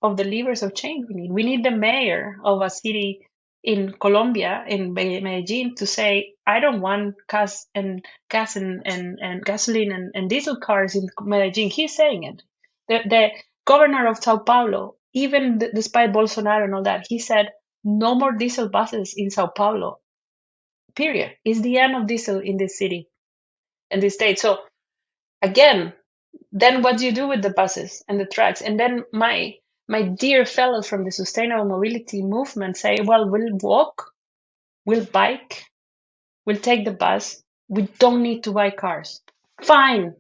levers of change we need. We need the mayor of a city in Colombia, in Medellin, to say, I don't want gas and gasoline and diesel cars in Medellin. He's saying it. The governor of Sao Paulo, even despite Bolsonaro and all that, he said, no more diesel buses in Sao Paulo. Period. It's the end of diesel in this city and this state. So again, then what do you do with the buses and the trucks? And then my dear fellows from the sustainable mobility movement say, well, we'll walk, we'll bike, we'll take the bus. We don't need to buy cars. Fine.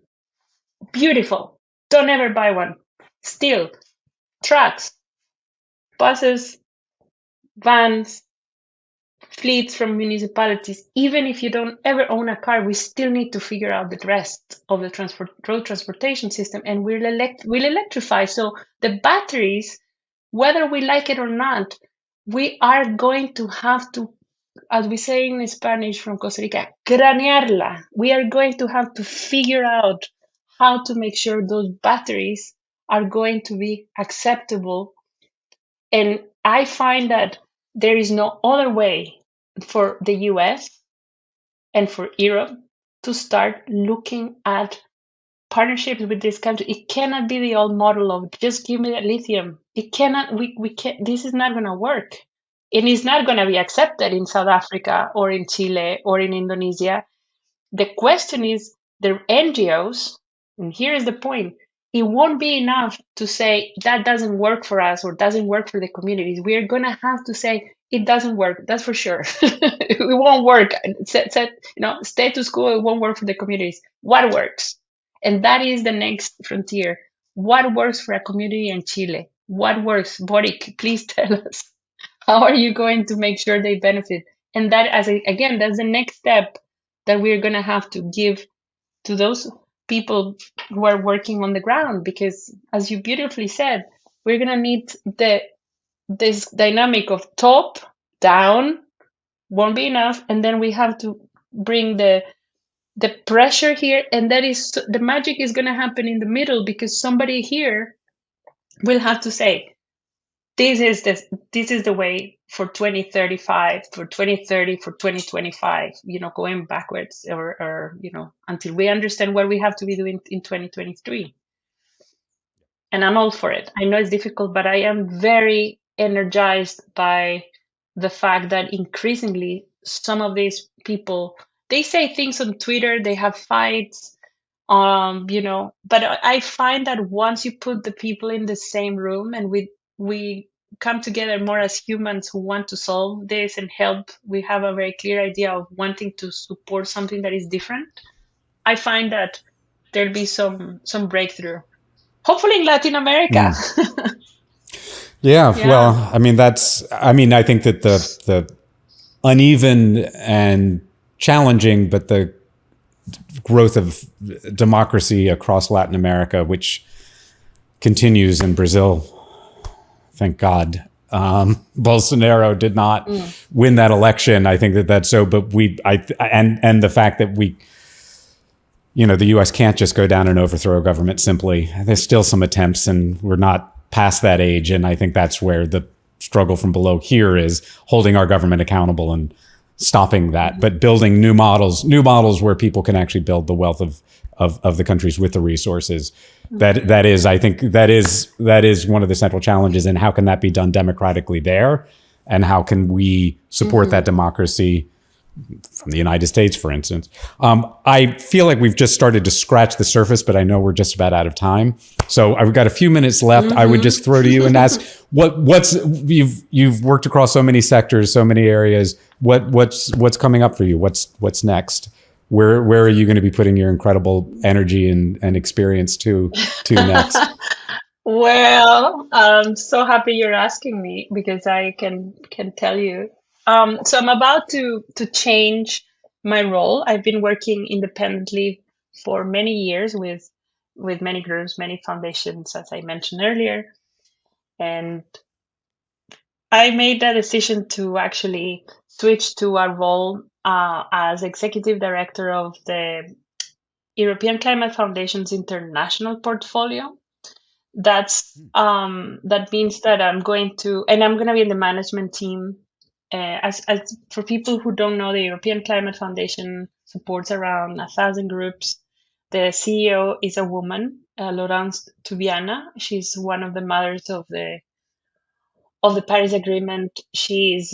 Beautiful. Don't ever buy one. Still, trucks, buses, vans, fleets from municipalities. Even if you don't ever own a car, we still need to figure out the rest of the road transportation system, and we'll electrify. So the batteries, whether we like it or not, we are going to have to, as we say in Spanish from Costa Rica, cranearla. We are going to have to figure out how to make sure those batteries are going to be acceptable. And I find that there is no other way for the US and for Europe to start looking at partnerships with this country. It cannot be the old model of just give me the lithium. It cannot, we can't, this is not going to work. And it's not going to be accepted in South Africa or in Chile or in Indonesia. The question is the NGOs, and here is the point, it won't be enough to say that doesn't work for us or doesn't work for the communities. We are going to have to say it doesn't work. That's for sure. It won't work. Status quo, it won't work for the communities. What works? And that is the next frontier. What works for a community in Chile? What works? Boric, please tell us. How are you going to make sure they benefit? And that, again, that's the next step that we're going to have to give to those people who are working on the ground, because as you beautifully said, we're going to need this dynamic of top down won't be enough, and then we have to bring the pressure here, and that is the magic is going to happen in the middle, because somebody here will have to say, this is the way for 2035, for 2030, for 2025, going backwards, or until we understand what we have to be doing in 2023. And I'm all for it. I know it's difficult, but I am very energized by the fact that increasingly some of these people, they say things on Twitter, they have fights, but I find that once you put the people in the same room and we come together more as humans who want to solve this and help, we have a very clear idea of wanting to support something that is different. I find that there'll be some breakthrough, hopefully in Latin America. Yeah, Yeah. well, I mean, I think that the uneven and challenging, but the growth of democracy across Latin America, which continues in Brazil, thank God. Bolsonaro did not win that election. I think that's so, but and the fact that the U.S. can't just go down and overthrow a government simply. There's still some attempts, and we're not past that age. And I think that's where the struggle from below here is, holding our government accountable and stopping that, but building new models where people can actually build the wealth of the countries with the resources. That is, I think that is one of the central challenges. And how can that be done democratically there? And how can we support that democracy from the United States, for instance? I feel like we've just started to scratch the surface, but I know we're just about out of time. So I've got a few minutes left. I would just throw to you and ask, you've worked across so many sectors, so many areas. What's coming up for you? What's next? Where are you going to be putting your incredible energy and experience to next? Well, I'm so happy you're asking me, because I can tell you. So I'm about to change my role. I've been working independently for many years with many groups, many foundations, as I mentioned earlier, and I made that decision to actually switch to a role as executive director of the European Climate Foundation's international portfolio. That means that I'm going to be in the management team. As for people who don't know, the European Climate Foundation supports around 1,000 groups. The CEO is a woman, Laurence Tubiana. She's one of the mothers of the Paris Agreement. She's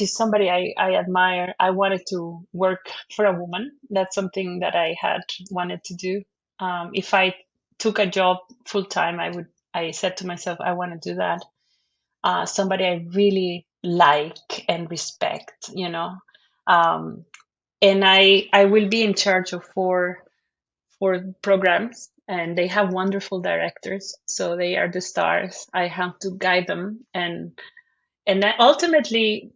somebody I admire. I wanted to work for a woman. That's something that I had wanted to do. If I took a job full time, I said to myself, I want to do that. Somebody I really like and respect, and I will be in charge of four programs, and they have wonderful directors, so they are the stars. I have to guide them, and ultimately,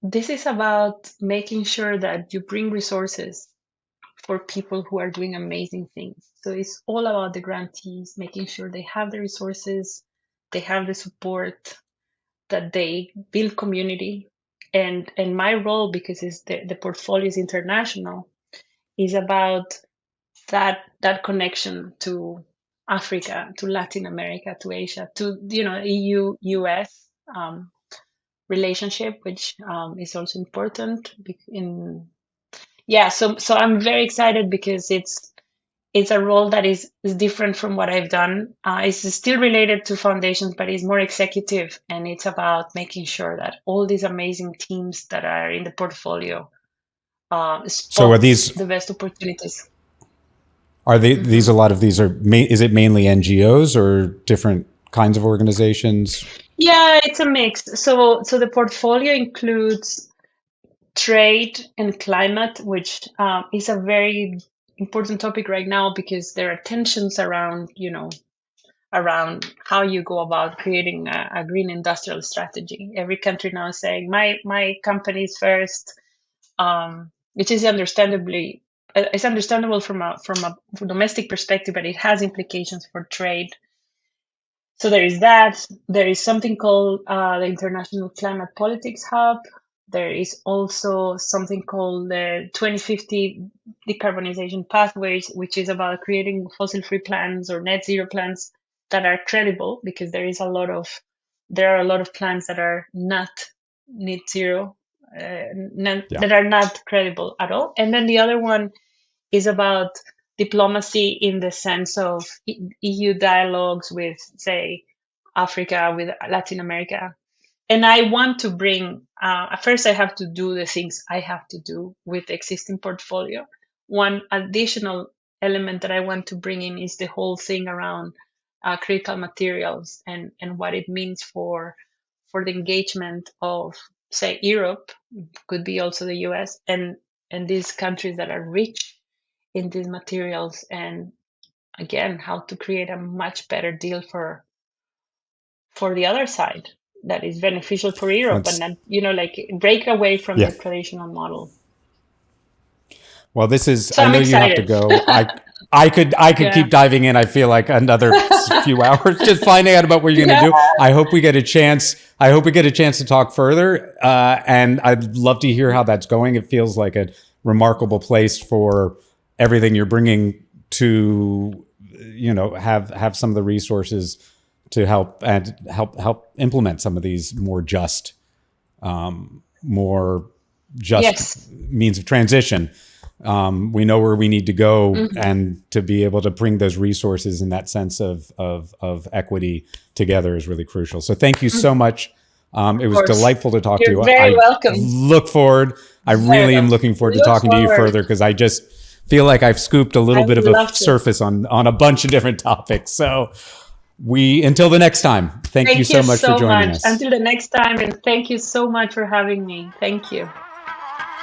this is about making sure that you bring resources for people who are doing amazing things. So it's all about the grantees, making sure they have the resources, they have the support, that they build community. And my role, because the portfolio is international, is about that connection to Africa, to Latin America, to Asia, to EU US relationship, which is also important. So I'm very excited, because it's a role that is different from what I've done. It's still related to foundations, but it's more executive, and it's about making sure that all these amazing teams that are in the portfolio So are spot these the best opportunities. Are they these a lot of these are is it mainly NGOs or different kinds of organizations? Yeah, it's a mix. So the portfolio includes trade and climate, which is a very important topic right now, because there are tensions around around how you go about creating a green industrial strategy. Every country now is saying my company's first, which is it's understandable from a domestic perspective, but it has implications for trade. So there is that. There is something called the International Climate Politics Hub. There is also something called the 2050 Decarbonization Pathways, which is about creating fossil-free plans or net zero plans that are credible, because there are a lot of plans that are not net zero, that are not credible at all. And then the other one is about diplomacy in the sense of EU dialogues with, say, Africa, with Latin America. And I want to bring, first I have to do the things I have to do with the existing portfolio. One additional element that I want to bring in is the whole thing around critical materials and what it means for the engagement of, say, Europe, could be also the US, and these countries that are rich in these materials, and again, how to create a much better deal for the other side that is beneficial for Europe, and then, like, break away from the traditional model. Well, this is, So I know I'm you have to go. I could keep diving in. I feel like another few hours just finding out about what you're going to do. I hope we get a chance. To talk further. And I'd love to hear how that's going. It feels like a remarkable place for everything you're bringing to, have some of the resources to help implement some of these more just means of transition. We know where we need to go, and to be able to bring those resources in that sense of equity together is really crucial. So thank you so much. It was delightful to talk to you. You're very welcome. I really am looking forward to talking to you further, because I just feel like I've scooped a little bit of a surface on a bunch of different topics. So until the next time, thank you so much for joining us. Until the next time, and thank you so much for having me. Thank you.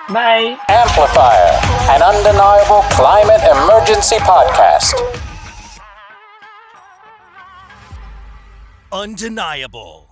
Bye. Amplifier, an undeniable climate emergency podcast. Undeniable.